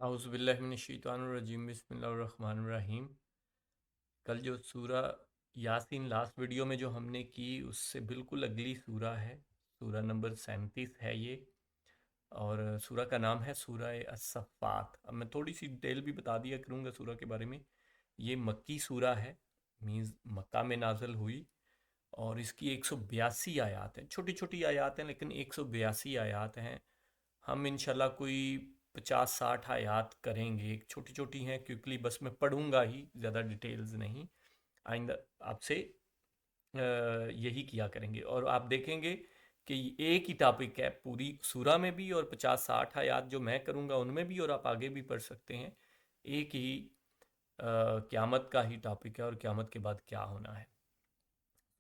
اعوذ باللہ من الشیطان الرجیم، بسم اللہ الرحمن الرحیم۔ کل جو سورہ یاسین لاسٹ ویڈیو میں جو ہم نے کی اس سے بالکل اگلی سورہ ہے، سورہ نمبر 37 ہے یہ، اور سورہ کا نام ہے سورہ الصفات۔ اب میں تھوڑی سی ڈیٹیل بھی بتا دیا کروں گا سورہ کے بارے میں۔ یہ مکی سورہ ہے، مینز مکہ میں نازل ہوئی، اور اس کی 182 آیات ہیں، چھوٹی چھوٹی آیات ہیں لیکن 182 آیات ہیں۔ ہم انشاءاللہ کوئی 50-60 آیات کریں گے، چھوٹی چھوٹی ہیں کیونکہ بس میں پڑھوں گا ہی، زیادہ ڈیٹیلز نہیں۔ آئندہ آپ سے یہی کیا کریں گے، اور آپ دیکھیں گے کہ ایک ہی ٹاپک ہے پوری سورہ میں بھی، اور 50-60 آیات جو میں کروں گا ان میں بھی، اور آپ آگے بھی پڑھ سکتے ہیں۔ ایک ہی قیامت کا ہی ٹاپک ہے، اور قیامت کے بعد کیا ہونا ہے۔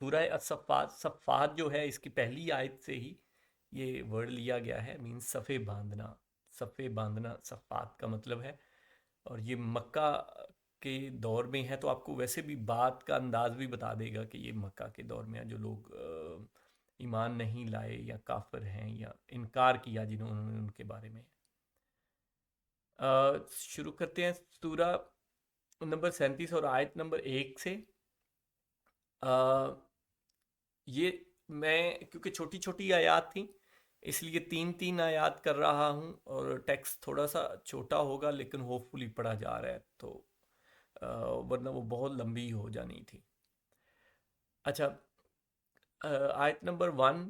سورہ الصفات، صفات جو ہے اس کی پہلی آیت سے ہی یہ ورڈ لیا گیا ہے، مینز صفے باندھنا، صفے باندھنا صفات کا مطلب ہے۔ اور یہ مکہ کے دور میں ہے، تو آپ کو ویسے بھی بات کا انداز بھی بتا دے گا کہ یہ مکہ کے دور میں ہے، جو لوگ ایمان نہیں لائے یا کافر ہیں یا انکار کیا جنہوں نے ان کے بارے میں۔ شروع کرتے ہیں سورہ نمبر 37 اور آیت نمبر 1 سے۔ یہ میں کیونکہ چھوٹی چھوٹی آیات تھیں اس لیے 3 آیات کر رہا ہوں، اور ٹیکسٹ تھوڑا سا چھوٹا ہوگا لیکن ہوپ فلی پڑھا جا رہا ہے، تو ورنہ وہ بہت لمبی ہو جانی تھی۔ اچھا، آیت نمبر 1،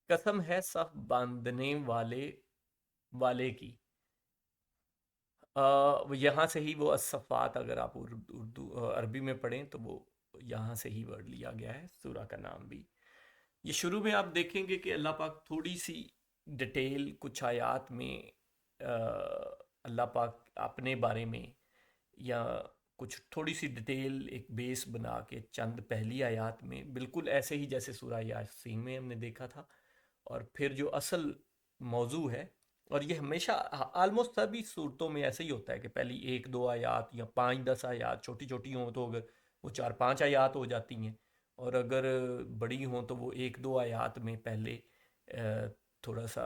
قسم ہے صف باندھنے والے کی۔ یہاں سے ہی وہ الصفات، اگر آپ اردو عربی میں پڑھیں تو وہ یہاں سے ہی ورڈ لیا گیا ہے، سورہ کا نام بھی۔ یہ شروع میں آپ دیکھیں گے کہ اللہ پاک تھوڑی سی ڈیٹیل کچھ آیات میں اللہ پاک اپنے بارے میں، یا کچھ تھوڑی سی ڈیٹیل ایک بیس بنا کے چند پہلی آیات میں، بالکل ایسے ہی جیسے سورہ یاسین میں ہم نے دیکھا تھا، اور پھر جو اصل موضوع ہے، اور یہ ہمیشہ آلموسٹ سبھی صورتوں میں ایسا ہی ہوتا ہے کہ پہلی 1-2 آیات یا 5-10 آیات چھوٹی چھوٹی ہوں تو اگر وہ 4-5 آیات ہو جاتی ہیں، اور اگر بڑی ہوں تو وہ 1-2 آیات میں پہلے تھوڑا سا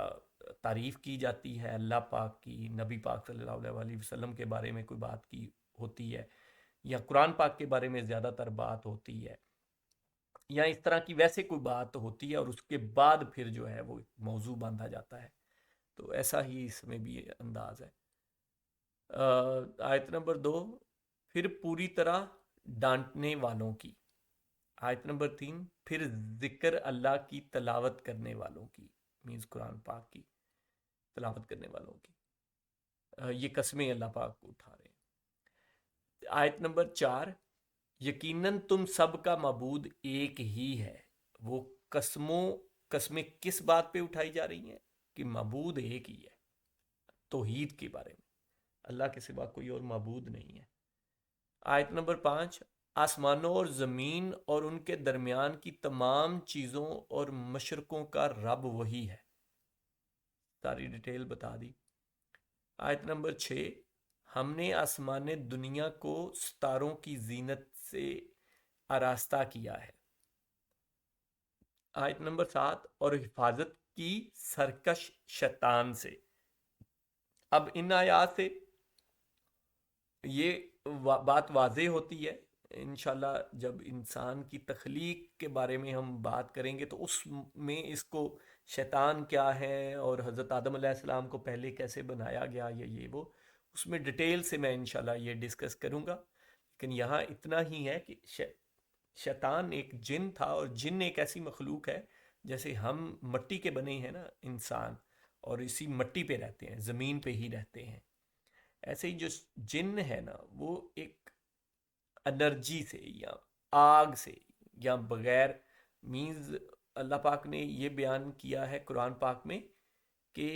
تعریف کی جاتی ہے اللہ پاک کی، نبی پاک صلی اللہ علیہ وسلم کے بارے میں کوئی بات کی ہوتی ہے، یا قرآن پاک کے بارے میں زیادہ تر بات ہوتی ہے، یا اس طرح کی ویسے کوئی بات ہوتی ہے، اور اس کے بعد پھر جو ہے وہ موضوع باندھا جاتا ہے۔ تو ایسا ہی اس میں بھی انداز ہے۔ آیت نمبر 2، پھر پوری طرح ڈانٹنے والوں کی۔ آیت نمبر 3، پھر ذکر اللہ کی تلاوت کرنے والوں کی، مینز قرآن پاک کی تلاوت کرنے والوں کی۔ یہ قسمیں اللہ پاک کو اٹھا رہے ہیں۔ آیت نمبر 4، یقیناً تم سب کا معبود ایک ہی ہے۔ وہ قسمیں کس بات پہ اٹھائی جا رہی ہیں؟ کہ معبود ایک ہی ہے، توحید کے بارے میں، اللہ کے سوا کوئی اور معبود نہیں ہے۔ آیت نمبر 5، آسمانوں اور زمین اور ان کے درمیان کی تمام چیزوں اور مشرقوں کا رب وہی ہے۔ ساری ڈیٹیل بتا دی۔ آیت نمبر 6، ہم نے آسمان دنیا کو ستاروں کی زینت سے آراستہ کیا ہے۔ آیت نمبر 7، اور حفاظت کی سرکش شیطان سے۔ اب ان آیات سے یہ بات واضح ہوتی ہے، انشاءاللہ جب انسان کی تخلیق کے بارے میں ہم بات کریں گے تو اس میں اس کو شیطان کیا ہے، اور حضرت آدم علیہ السلام کو پہلے کیسے بنایا گیا، یا یہ وہ، اس میں ڈیٹیل سے میں انشاءاللہ یہ ڈسکس کروں گا۔ لیکن یہاں اتنا ہی ہے کہ شیطان ایک جن تھا، اور جن ایک ایسی مخلوق ہے جیسے ہم مٹی کے بنے ہیں نا انسان، اور اسی مٹی پہ رہتے ہیں، زمین پہ ہی رہتے ہیں، ایسے ہی جو جن ہے نا وہ ایک انرجی سے یا آگ سے یا بغیر، مینز اللہ پاک نے یہ بیان کیا ہے قرآن پاک میں کہ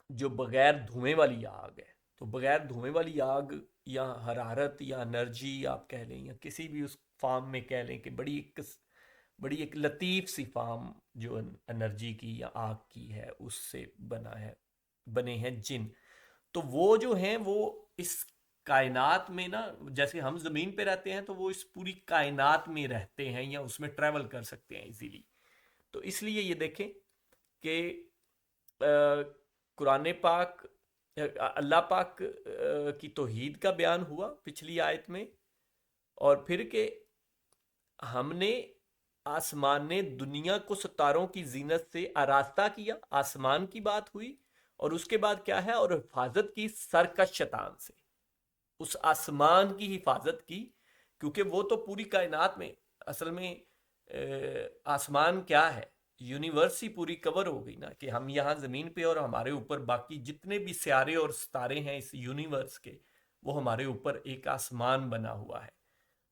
جو بغیر دھوئیں والی آگ ہے، تو بغیر دھوئیں والی آگ یا حرارت یا انرجی آپ کہہ لیں، یا کسی بھی اس فارم میں کہہ لیں کہ بڑی ایک لطیف سی فارم جو انرجی کی یا آگ کی ہے، اس سے بنے ہیں جن۔ تو وہ جو ہیں وہ اس کائنات میں نا، جیسے ہم زمین پہ رہتے ہیں تو وہ اس پوری کائنات میں رہتے ہیں یا اس میں ٹریول کر سکتے ہیں ایزیلی۔ تو اس لیے یہ دیکھیں کہ قرآن پاک اللہ پاک کی توحید کا بیان ہوا پچھلی آیت میں، اور پھر کہ ہم نے آسمان نے دنیا کو ستاروں کی زینت سے آراستہ کیا، آسمان کی بات ہوئی، اور اس کے بعد کیا ہے، اور حفاظت کی سرکش شیطان سے، اس آسمان کی حفاظت کی، کیونکہ وہ تو پوری کائنات میں اصل میں آسمان کیا ہے، یونیورس ہی پوری کور ہو گئی نا، کہ ہم یہاں زمین پہ اور ہمارے اوپر باقی جتنے بھی سیارے اور ستارے ہیں اس یونیورس کے، وہ ہمارے اوپر ایک آسمان بنا ہوا ہے۔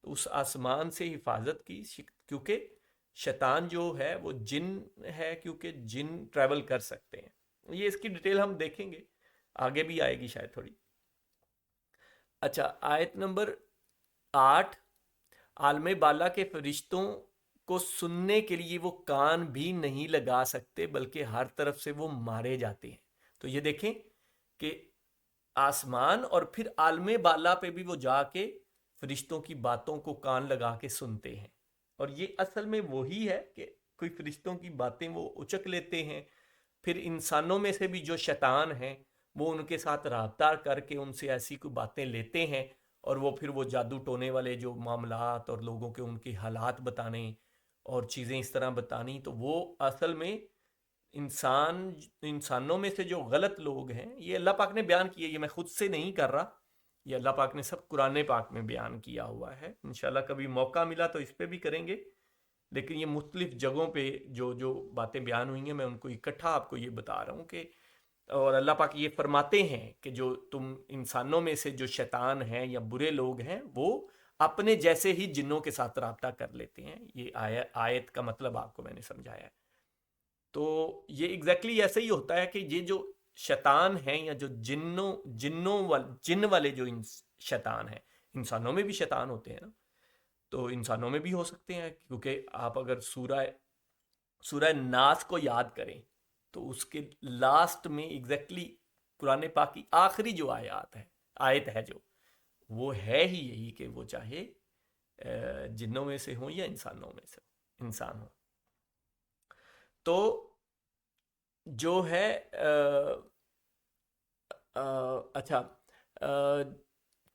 تو اس آسمان سے حفاظت کی، کیونکہ شیطان جو ہے وہ جن ہے، کیونکہ جن ٹریول کر سکتے ہیں۔ یہ اس کی ڈیٹیل ہم دیکھیں گے، آگے بھی آئے گی شاید تھوڑی۔ اچھا، آیت نمبر 8، عالم بالا کے فرشتوں کو سننے کے لیے وہ کان بھی نہیں لگا سکتے، بلکہ ہر طرف سے وہ مارے جاتے ہیں۔ تو یہ دیکھیں کہ آسمان اور پھر عالم بالا پہ بھی وہ جا کے فرشتوں کی باتوں کو کان لگا کے سنتے ہیں، اور یہ اصل میں وہی ہے کہ کوئی فرشتوں کی باتیں وہ اچک لیتے ہیں، پھر انسانوں میں سے بھی جو شیطان ہیں وہ ان کے ساتھ رابطہ کر کے ان سے ایسی کوئی باتیں لیتے ہیں، اور وہ پھر وہ جادو ٹونے والے جو معاملات اور لوگوں کے ان کے حالات بتانے اور چیزیں اس طرح بتانی، تو وہ اصل میں انسانوں میں سے جو غلط لوگ ہیں، یہ اللہ پاک نے بیان کیا، یہ میں خود سے نہیں کر رہا، یہ اللہ پاک نے سب قرآن پاک میں بیان کیا ہوا ہے۔ انشاءاللہ کبھی موقع ملا تو اس پہ بھی کریں گے، لیکن یہ مختلف جگہوں پہ جو باتیں بیان ہوئی ہیں میں ان کو اکٹھا آپ کو یہ بتا رہا ہوں کہ، اور اللہ پاک یہ فرماتے ہیں کہ جو تم انسانوں میں سے جو شیطان ہیں یا برے لوگ ہیں، وہ اپنے جیسے ہی جنوں کے ساتھ رابطہ کر لیتے ہیں۔ یہ آیت کا مطلب آپ کو میں نے سمجھایا ہے۔ تو یہ ایگزیکٹلی ایسا ہی ہوتا ہے کہ یہ جو شیطان ہیں یا جو جن والے جو شیطان ہیں، انسانوں میں بھی شیطان ہوتے ہیں نا، تو انسانوں میں بھی ہو سکتے ہیں، کیونکہ آپ اگر سورہ ناس کو یاد کریں تو اس کے لاسٹ میں ایگزیکٹلی قرآن پاک کی آخری جو آیت ہے جو وہ ہے ہی یہی کہ وہ چاہے جنوں میں سے ہوں یا انسانوں میں سے انسان ہوں۔ تو جو ہے اچھا،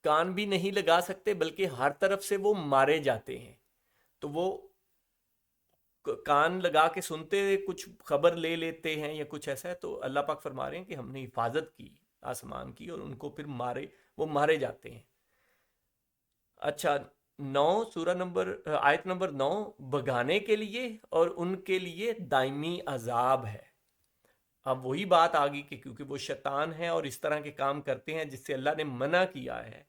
کان بھی نہیں لگا سکتے بلکہ ہر طرف سے وہ مارے جاتے ہیں۔ تو وہ کان لگا کے سنتے کچھ خبر لے لیتے ہیں یا کچھ ایسا ہے، تو اللہ پاک فرما رہے ہیں کہ ہم نے حفاظت کی آسمان کی، اور ان کو پھر وہ مارے جاتے ہیں۔ اچھا، آیت نمبر 9، بھگانے کے لیے اور ان کے لیے دائمی عذاب ہے۔ اب وہی بات آ گئی کہ کیونکہ وہ شیطان ہیں اور اس طرح کے کام کرتے ہیں جس سے اللہ نے منع کیا ہے،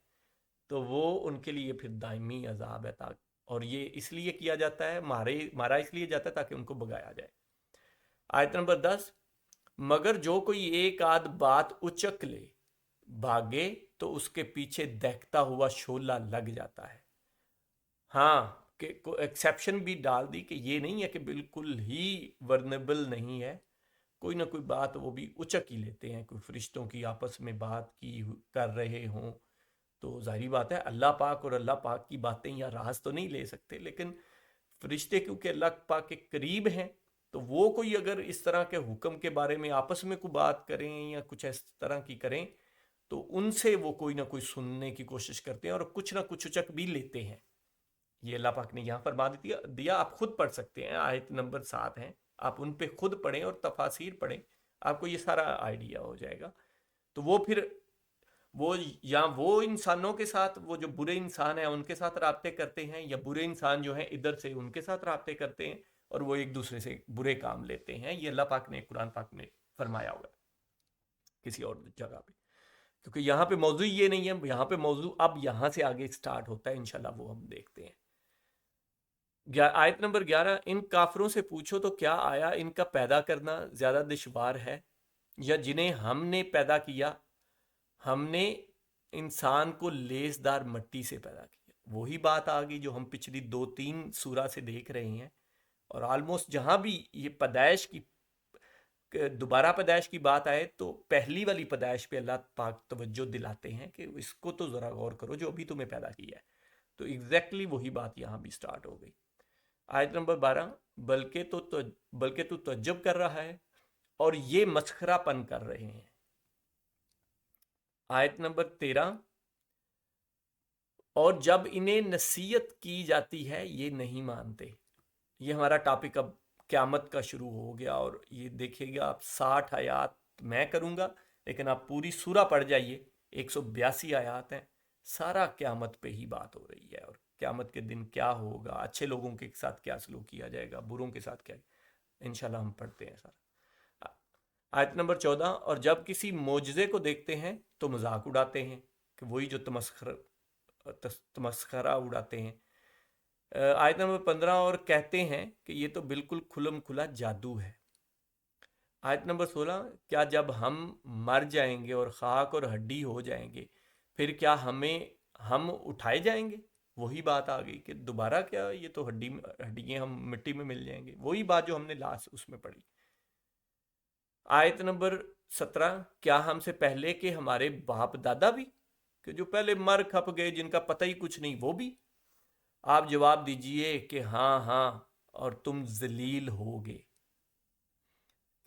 تو وہ ان کے لیے پھر دائمی عذاب ہے، اور یہ اس لیے کیا جاتا ہے، مارا اس لیے جاتا ہے تاکہ ان کو بگایا جائے۔ آیت نمبر 10، مگر جو کوئی ایک آدھ بات اچک لے بھاگے تو اس کے پیچھے دیکھتا ہوا شعلہ لگ جاتا ہے۔ ہاں، کہ ایکسیپشن بھی ڈال دی کہ یہ نہیں ہے کہ بالکل ہی ورنیبل نہیں ہے، کوئی نہ کوئی بات وہ بھی اچک ہی لیتے ہیں، کوئی فرشتوں کی آپس میں بات کر رہے ہوں، تو ظاہری بات ہے اللہ پاک اور اللہ پاک کی باتیں یا راز تو نہیں لے سکتے، لیکن فرشتے کیونکہ اللہ پاک کے قریب ہیں، تو وہ کوئی اگر اس طرح کے حکم کے بارے میں آپس میں کوئی بات کریں یا کچھ اس طرح کی کریں، تو ان سے وہ کوئی نہ کوئی سننے کی کوشش کرتے ہیں اور کچھ نہ کچھ اچک بھی لیتے ہیں۔ یہ اللہ پاک نے یہاں فرما دیا، آپ خود پڑھ سکتے ہیں، آیت نمبر 7 ہیں، آپ ان پہ خود پڑھیں اور تفاسیر پڑھیں، آپ کو یہ سارا آئیڈیا ہو جائے گا۔ تو وہ پھر وہ انسانوں کے ساتھ، وہ جو برے انسان ہیں ان کے ساتھ رابطے کرتے ہیں، یا برے انسان جو ہیں ادھر سے ان کے ساتھ رابطے کرتے ہیں، اور وہ ایک دوسرے سے برے کام لیتے ہیں۔ یہ اللہ پاک نے قرآن پاک میں فرمایا ہوا کسی اور جگہ پہ، کیونکہ یہاں پہ موضوع یہ نہیں ہے، یہاں پہ موضوع اب یہاں سے آگے سٹارٹ ہوتا ہے، انشاءاللہ وہ ہم دیکھتے ہیں۔ آیت نمبر 11، ان کافروں سے پوچھو تو کیا آیا ان کا پیدا کرنا زیادہ دشوار ہے، یا جنہیں ہم نے پیدا کیا، ہم نے انسان کو لیسدار مٹی سے پیدا کیا۔ وہی بات آ گئی جو ہم پچھلی 2-3 سورہ سے دیکھ رہے ہیں، اور آلموسٹ جہاں بھی یہ دوبارہ پیدائش کی بات آئے تو پہلی والی پیدائش پہ اللہ پاک توجہ دلاتے ہیں کہ اس کو تو ذرا غور کرو جو ابھی تمہیں پیدا کیا ہے۔ تو ایگزیکٹلی وہی بات یہاں بھی سٹارٹ ہو گئی۔ آیت نمبر 12، بلکہ تو تعجب کر رہا ہے اور یہ مسخرہ پن کر رہے ہیں۔ آیت نمبر 13، اور جب انہیں نصیحت کی جاتی ہے یہ نہیں مانتے۔ یہ ہمارا ٹاپک اب قیامت کا شروع ہو گیا، اور یہ دیکھیے گا آپ 60 آیات میں کروں گا، لیکن آپ پوری سورہ پڑھ جائیے، 182 آیات ہیں، سارا قیامت پہ ہی بات ہو رہی ہے، اور قیامت کے دن کیا ہوگا، اچھے لوگوں کے ساتھ کیا سلوک کیا جائے گا، بروں کے ساتھ کیا، انشاءاللہ ہم پڑھتے ہیں سارا۔ آیت نمبر 14، اور جب کسی معجزے کو دیکھتے ہیں تو مذاق اڑاتے ہیں، کہ وہی جو تمسخرہ اڑاتے ہیں۔ آیت نمبر 15، اور کہتے ہیں کہ یہ تو بالکل کھلم کھلا جادو ہے۔ آیت نمبر 16، کیا جب ہم مر جائیں گے اور خاک اور ہڈی ہو جائیں گے پھر کیا ہم اٹھائے جائیں گے؟ وہی بات آ گئی کہ دوبارہ کیا، یہ تو ہڈیاں ہم مٹی میں مل جائیں گے، وہی بات جو ہم نے لاسٹ اس میں پڑھی۔ آیت نمبر 17، کیا ہم سے پہلے کے ہمارے باپ دادا بھی، کہ جو پہلے مر کھپ گئے جن کا پتہ ہی کچھ نہیں، وہ بھی؟ آپ جواب دیجئے کہ ہاں ہاں، اور تم ذلیل ہوگے،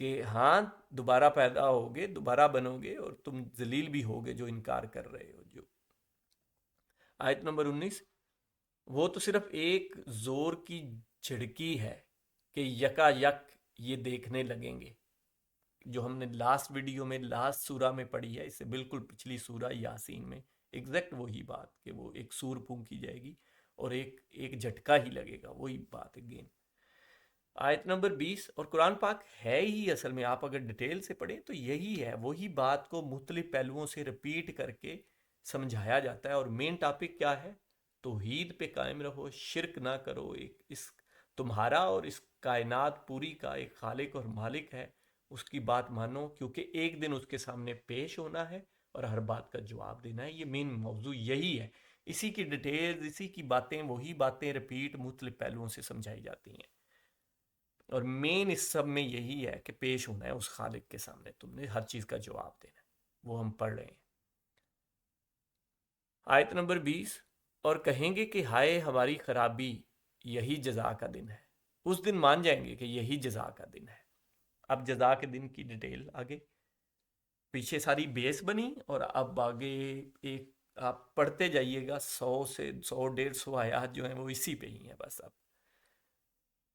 کہ ہاں دوبارہ پیدا ہوگے، دوبارہ بنو گے، اور تم ذلیل بھی ہوگے جو انکار کر رہے ہو۔ جو آیت نمبر 19، وہ تو صرف ایک زور کی جھڑکی ہے کہ یکا یک یہ دیکھنے لگیں گے، جو ہم نے لاسٹ ویڈیو میں لاسٹ سورہ میں پڑھی ہے، اس سے بالکل پچھلی سورہ یاسین میں ایگزیکٹ وہی بات، کہ وہ ایک سور پھونکی جائے گی اور ایک جھٹکا ہی لگے گا، وہی بات اگین۔ آیت نمبر 20، اور قرآن پاک ہے ہی اصل میں، آپ اگر ڈیٹیل سے پڑھیں تو یہی ہے، وہی بات کو مختلف پہلوؤں سے رپیٹ کر کے سمجھایا جاتا ہے، اور مین ٹاپک کیا ہے؟ توحید پہ قائم رہو، شرک نہ کرو، اس تمہارا اور اس کائنات پوری کا ایک خالق اور مالک ہے، اس کی بات مانو، کیونکہ ایک دن اس کے سامنے پیش ہونا ہے اور ہر بات کا جواب دینا ہے۔ یہ مین موضوع یہی ہے، اسی کی ڈیٹیلز، اسی کی باتیں، وہی باتیں رپیٹ مختلف پہلوؤں سے سمجھائی جاتی ہیں، اور مین اس سب میں یہی ہے کہ پیش ہونا ہے اس خالق کے سامنے، تم نے ہر چیز کا جواب دینا ہے، وہ ہم پڑھ رہے ہیں۔ آیت نمبر 20، اور کہیں گے کہ ہائے ہماری خرابی، یہی جزا کا دن ہے۔ اس دن مان جائیں گے کہ یہی جزا کا دن ہے۔ اب جزا کے دن کی ڈیٹیل آگے، پیچھے ساری بیس بنی، اور اب آگے ایک آپ پڑھتے جائیے گا، 100 آیات جو ہیں وہ اسی پہ ہی ہیں بس۔ اب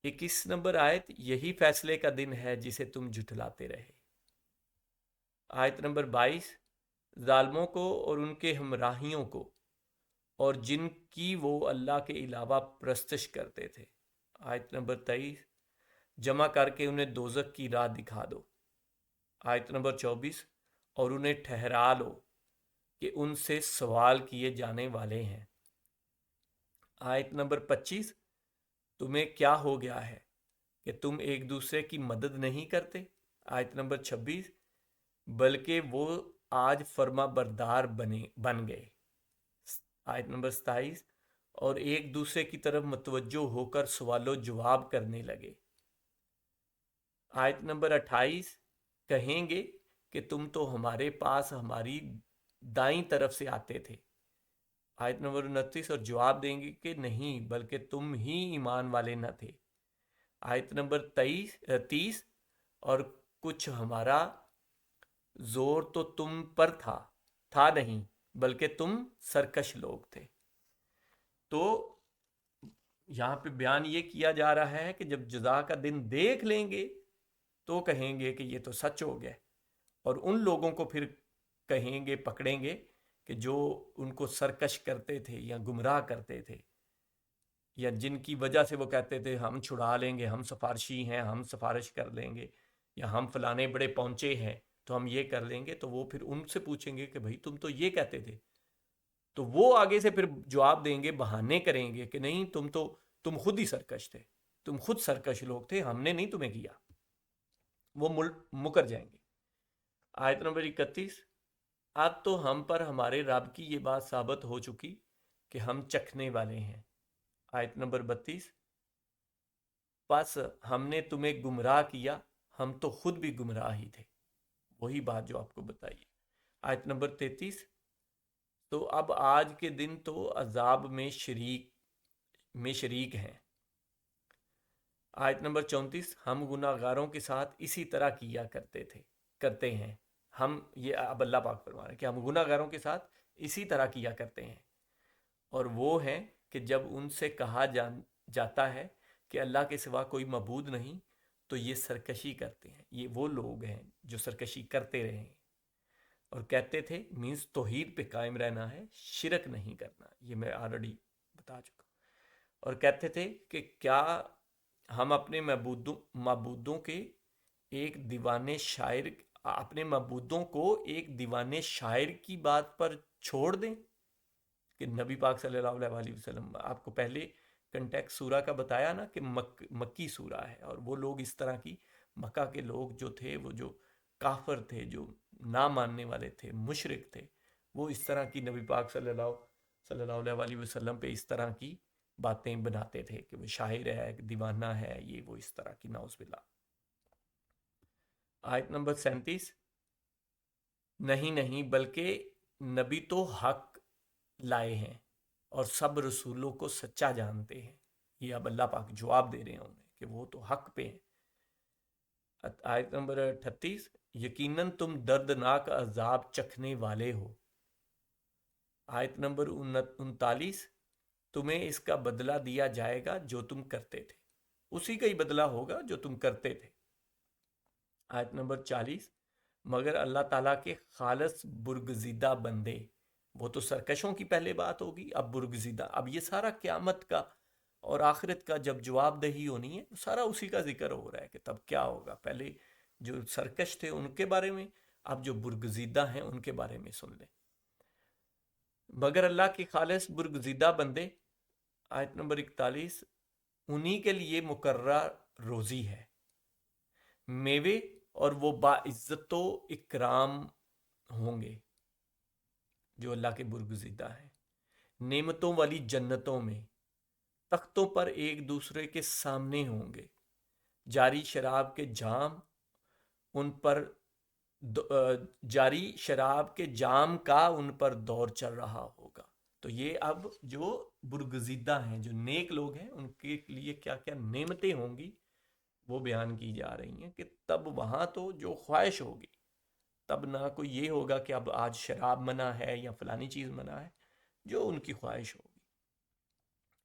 21 نمبر آیت، یہی فیصلے کا دن ہے جسے تم جھٹلاتے رہے۔ آیت نمبر 22، ظالموں کو اور ان کے ہمراہیوں کو اور جن کی وہ اللہ کے علاوہ پرستش کرتے تھے۔ آیت نمبر 23، جمع کر کے انہیں دوزخ کی راہ دکھا دو۔ آیت نمبر 24، اور انہیں ٹھہرا لو کہ ان سے سوال کیے جانے والے ہیں۔ آیت نمبر 25، تمہیں کیا ہو گیا ہے کہ تم ایک دوسرے کی مدد نہیں کرتے؟ آیت نمبر 26، بلکہ وہ آج فرما بردار بن گئے۔ آیت نمبر 27، اور ایک دوسرے کی طرف متوجہ ہو کر سوال و جواب کرنے لگے۔ آیت نمبر 28، کہیں گے کہ تم تو ہمارے پاس ہماری دائیں طرف سے آتے تھے۔ آیت نمبر 29، اور جواب دیں گے کہ نہیں، بلکہ تم ہی ایمان والے نہ تھے۔ آیت نمبر 30، اور کچھ ہمارا زور تو تم پر تھا نہیں، بلکہ تم سرکش لوگ تھے۔ تو یہاں پہ بیان یہ کیا جا رہا ہے کہ جب جزا کا دن دیکھ لیں گے تو کہیں گے کہ یہ تو سچ ہو گیا، اور ان لوگوں کو پھر کہیں گے، پکڑیں گے کہ جو ان کو سرکش کرتے تھے یا گمراہ کرتے تھے، یا جن کی وجہ سے وہ کہتے تھے ہم چھڑا لیں گے، ہم سفارشی ہیں، ہم سفارش کر لیں گے، یا ہم فلانے بڑے پہنچے ہیں تو ہم یہ کر لیں گے، تو وہ پھر ان سے پوچھیں گے کہ بھائی تم تو یہ کہتے تھے، تو وہ آگے سے پھر جواب دیں گے، بہانے کریں گے کہ نہیں، تم خود ہی سرکش تھے، تم خود سرکش لوگ تھے، ہم نے نہیں تمہیں کیا، وہ مکر جائیں گے۔ آیت نمبر 31، اب تو ہم پر ہمارے رب کی یہ بات ثابت ہو چکی کہ ہم چکھنے والے ہیں۔ آیت نمبر 32، پس ہم نے تمہیں گمراہ کیا، ہم تو خود بھی گمراہ ہی تھے، وہی بات جو آپ کو بتائی۔ آیت نمبر 33، تو اب آج کے دن تو عذاب میں شریک ہیں۔ آیت نمبر 34، ہم گناہگاروں کے ساتھ اسی طرح کیا کرتے ہیں، ہم یہ اب اللہ پاک فرما رہے ہیں کہ ہم گناہ گاروں کے ساتھ اسی طرح کیا کرتے ہیں، اور وہ ہیں کہ جب ان سے کہا جاتا ہے کہ اللہ کے سوا کوئی معبود نہیں تو یہ سرکشی کرتے ہیں۔ یہ وہ لوگ ہیں جو سرکشی کرتے رہے ہیں، اور کہتے تھے مینس توحید پہ قائم رہنا ہے، شرک نہیں کرنا، یہ میں آلریڈی بتا چکا ہوں۔ اور کہتے تھے کہ کیا ہم اپنے معبودوں کے ایک دیوانے شاعر اپنے معبودوں کو ایک دیوانے شاعر کی بات پر چھوڑ دیں؟ کہ نبی پاک صلی اللہ علیہ وسلم، آپ کو پہلے کنٹیکس سورہ کا بتایا نا کہ مکی سورہ ہے، اور وہ لوگ اس طرح کی، مکہ کے لوگ جو تھے، وہ جو کافر تھے، جو نہ ماننے والے تھے، مشرک تھے، وہ اس طرح کی نبی پاک صلی اللہ علیہ وسلم پہ اس طرح کی باتیں بناتے تھے کہ وہ شاعر ہے، دیوانہ ہے، یہ وہ اس طرح کی، نعوذ باللہ۔ آیت نمبر 37، نہیں نہیں بلکہ نبی تو حق لائے ہیں اور سب رسولوں کو سچا جانتے ہیں۔ یہ اب اللہ پاک جواب دے رہے ہیں انہیں کہ وہ تو حق پہ ہیں۔ آیت نمبر 38، یقیناً تم دردناک عذاب چکھنے والے ہو۔ آیت نمبر 39، تمہیں اس کا بدلہ دیا جائے گا جو تم کرتے تھے، اسی کا ہی بدلہ ہوگا جو تم کرتے تھے۔ آیت نمبر 40، مگر اللہ تعالیٰ کے خالص برگزیدہ بندے، وہ تو سرکشوں کی پہلے بات ہوگی، اب برگزیدہ، اب یہ سارا قیامت کا اور آخرت کا جب جواب دہی ہونی ہے، سارا اسی کا ذکر ہو رہا ہے کہ تب کیا ہوگا۔ پہلے جو سرکش تھے ان کے بارے میں، اب جو برگزیدہ ہیں ان کے بارے میں سن لیں۔ مگر اللہ کے خالص برگزیدہ بندے، آیت نمبر 41، انہی کے لیے مقررہ روزی ہے، میوے، اور وہ باعزت و اکرام ہوں گے جو اللہ کے برگزیدہ ہیں، نعمتوں والی جنتوں میں، تختوں پر ایک دوسرے کے سامنے ہوں گے، جاری شراب کے جام کا ان پر دور چل رہا ہوگا۔ تو یہ اب جو برگزیدہ ہیں، جو نیک لوگ ہیں، ان کے لیے کیا کیا نعمتیں ہوں گی وہ بیان کی جا رہی ہیں کہ تب وہاں تو جو خواہش ہوگی، تب نہ کوئی یہ ہوگا کہ اب آج شراب منع ہے یا فلانی چیز منع ہے، جو ان کی خواہش ہوگی۔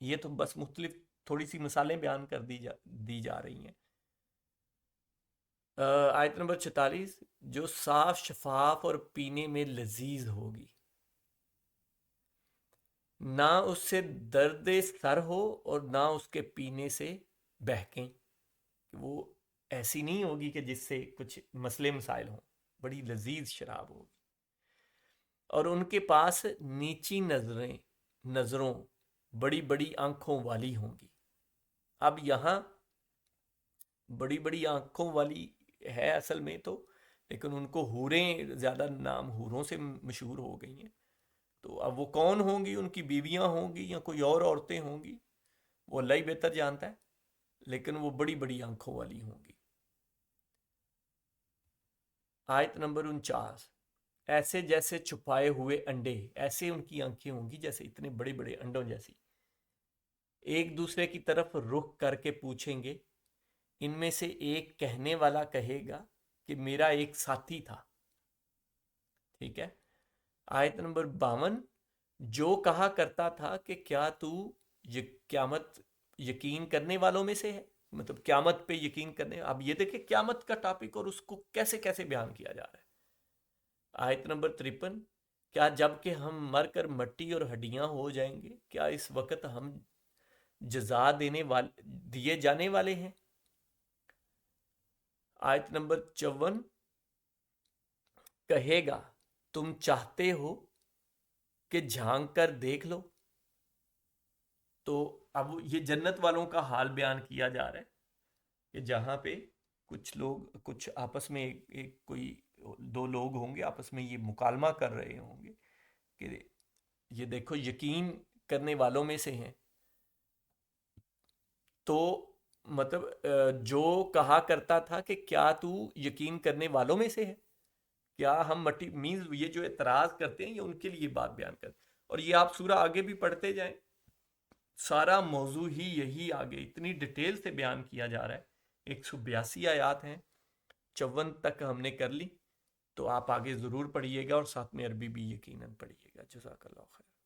یہ تو بس مختلف تھوڑی سی مثالیں بیان کر دی جا رہی ہیں۔ آیت نمبر 46، جو صاف شفاف اور پینے میں لذیذ ہوگی، نہ اس سے درد سر ہو اور نہ اس کے پینے سے بہکیں۔ وہ ایسی نہیں ہوگی کہ جس سے کچھ مسئلے مسائل ہوں، بڑی لذیذ شراب ہوگی۔ اور ان کے پاس نیچی نظروں بڑی بڑی آنکھوں والی ہوں گی۔ اب یہاں بڑی بڑی آنکھوں والی ہے اصل میں تو، لیکن ان کو حوریں، زیادہ نام حوروں سے مشہور ہو گئی ہیں، تو اب وہ کون ہوں گی، ان کی بیویاں ہوں گی یا کوئی اور عورتیں ہوں گی، وہ اللہ ہی بہتر جانتا ہے، لیکن وہ بڑی بڑی آنکھوں والی ہوں گی۔ آیت نمبر 49، ایسے جیسے چھپائے ہوئے انڈے، ایسے ان کی آنکھیں ہوں گی جیسے اتنے بڑے بڑے انڈوں جیسی، ایک دوسرے کی طرف رخ کر کے پوچھیں گے، ان میں سے ایک کہنے والا کہے گا کہ میرا ایک ساتھی تھا۔ ٹھیک ہے۔ آیت نمبر 52، جو کہا کرتا تھا کہ کیا تو قیامت یقین کرنے والوں میں سے ہے، مطلب قیامت پہ یقین کرنے، اب یہ دیکھیں قیامت کا ٹاپک اور اس کو کیسے کیسے بیان کیا جا رہا ہے۔ آیت نمبر 53، کیا جب کہ ہم مر کر مٹی اور ہڈیاں ہو جائیں گے، کیا اس وقت ہم جزا دیے جانے والے ہیں۔ آیت نمبر 54، کہے گا تم چاہتے ہو کہ جھانک کر دیکھ لو۔ تو اب یہ جنت والوں کا حال بیان کیا جا رہا ہے کہ جہاں پہ کچھ آپس میں کوئی دو لوگ ہوں گے، آپس میں یہ مکالمہ کر رہے ہوں گے کہ یہ دیکھو یقین کرنے والوں میں سے ہیں، تو مطلب جو کہا کرتا تھا کہ کیا تو یقین کرنے والوں میں سے ہے، کیا ہم مٹی مینز، یہ جو اعتراض کرتے ہیں یہ ان کے لیے بات بیان کرتے ہیں۔ اور یہ آپ سورہ آگے بھی پڑھتے جائیں، سارا موضوع ہی یہی آگے اتنی ڈیٹیل سے بیان کیا جا رہا ہے۔ 182 آیات ہیں، 54 تک ہم نے کر لی، تو آپ آگے ضرور پڑھیے گا اور ساتھ میں عربی بھی یقیناً پڑھیے گا. جزاک اللہ خیر.